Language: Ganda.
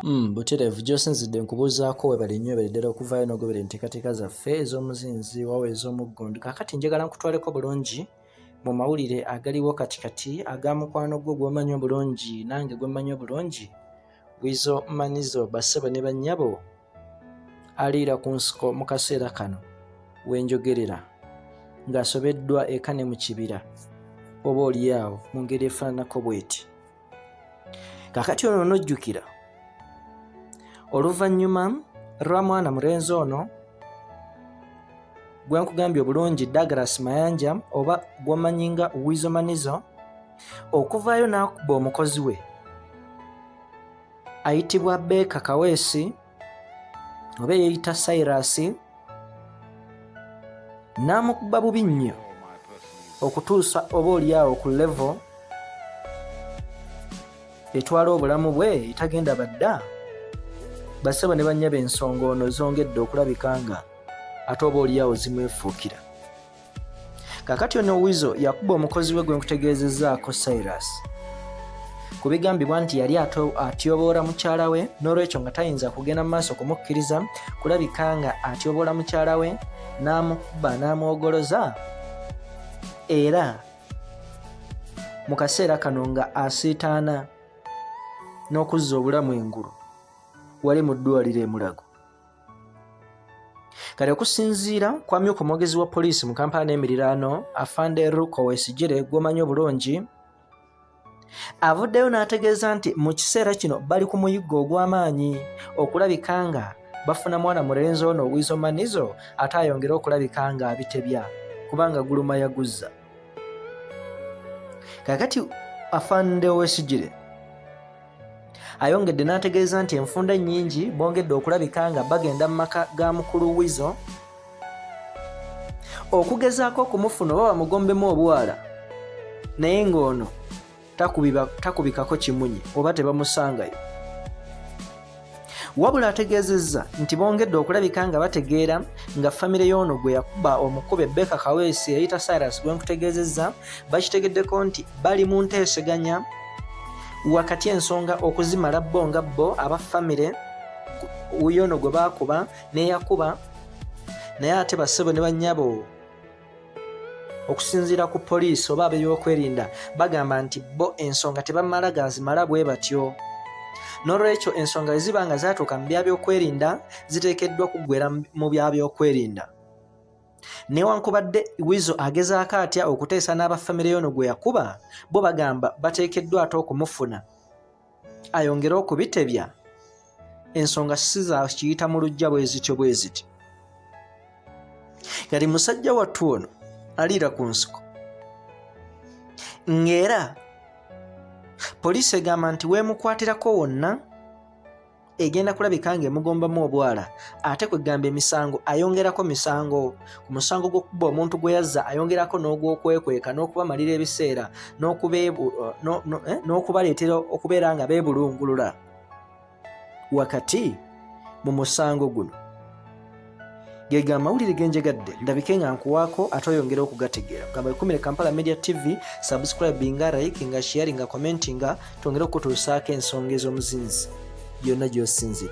Butereevu gy'osinzidde nkubuuzaako webale nnyo ebereddera okuvaayo n'ogobera enteekateeka zaffe ez'omuzinzi wawe ez'omuggondo. Kaakati njagala nkutwaleko bulungi mu mawulire agaliwo katikati aga mukwano gwo gw'omanyi obulungi nange gwe mmanyi obulungi, Weasel Manizo bassebo ne bannyabo aliira ku nsiko mu kaseera kano wenjogerera ng'asobeddwa eka ne mu kibira oba oliawo mu ngeri efaananako bw'eti. Kaakati ono n'ojjukira oluvannyuma lwa mwana mulenzi ono gwe nkugambye obulungi Douglas Mayanja oba gw'omanyi nga Weasel Manizo okuvaayo n'akuba omukozi we ayitibwa Beka Kaweesi oba yeeyita Cyrus n'amukuba bubi nnyo okutuusa oba oliawo ku level etwala obulamu bwe etagenda badda. Bassebo ne bannyaba ensonga ono zongedde okulabika nga ate oba oliawo zimwefuukira. Kaakati ono Weasel yakuba omukozi we gwe nkutegeezezzaako Cyrus ku bigambibwa nti yali atyoboola mukyala we, n'olwekyo nga tayinza kugenda mu maaso kumukkiriza, kulabika nga atyoboola mukyala we n'amukuba n'amwogoloza, era mu kaseera kano nga asiitaana n'okuzza obulamu engulu wali mu ddwaliro e Mulago. Kale okusinziira kwa myuka omwogezi wa poliisi mu Kampala n'emiriraano Afande Wesigire gw'omanyi obulungi, avuddeyo n'ategeeza nti mu kiseera kino bali ku muyiggo ogw'amaanyi okulabika nga bafuna mwana mulenzi ono Weasel Manizo ate ayongera okulabika nga abitebya kubanga guluma yaguzza. Kaakati Afande Wesigire ayongedde n'ategeeza nti enfunda nnyingi bongedde okulabika nga bagenda mu maka ga mukulu Weasel okugezaako okumufuna oba bamugombemu obwala, naye ng'ono takubikako kimunye oba tebamusangayo. Wabula ategeezezza nti bongedde okulabika nga bategeera nga famire y'ono gwe yakuba omukube Beka Kaweesi eyita Cyrus gwe nkutegeezezza bakitegeddeko nti bali mu nteeseganya wakati ensonga okuzimala bo nga bo aba famire y'ono gwe baakuba n'eyakuba, naye ate bassebo ne bannyabo okusinziira ku poliisi oba ab'ebyokwerinda bagamba nti bo ensonga tebamala gazimala bwe batyo, n'olwekyo ensonga eziba nga zaatuuka mu byabyokwerinda ziteekeddwa kuggwera mu byabyokwerinda. Newankubadde Weasel agezaako atya okuteesa n'abafamire y'ono gwe yakuba, bo bagamba bateekeddwa ate okumufuna ayongere okubitebya, ensonga si za kiyita mu lujja bwe zityo bwe ziti. Kati musajja wattu ono aliira ku nsiko ng'era poliisi egamba nti weemukwatirako wonna egenda kulabika ng'emugombamu obwala, ate kwegamba emisango ayongerako misango. Ku musango gw'okuba omuntu gwe yazza ayongerako n'ogw'okwekweka n'okubamalira ebiseera n'okubaleetera okubeera nga beebulungulula wakati mu musango guno. Gega amawulire genjegadde ndabike nga nkuwaako ate oyongera okugategeera. Kugamba ekumire Kampala Media TV, subscribinga, likinga, sharinga, commentinga, twongere okutuusaako ensonga ez'omuzinzi yonna gy'osinze.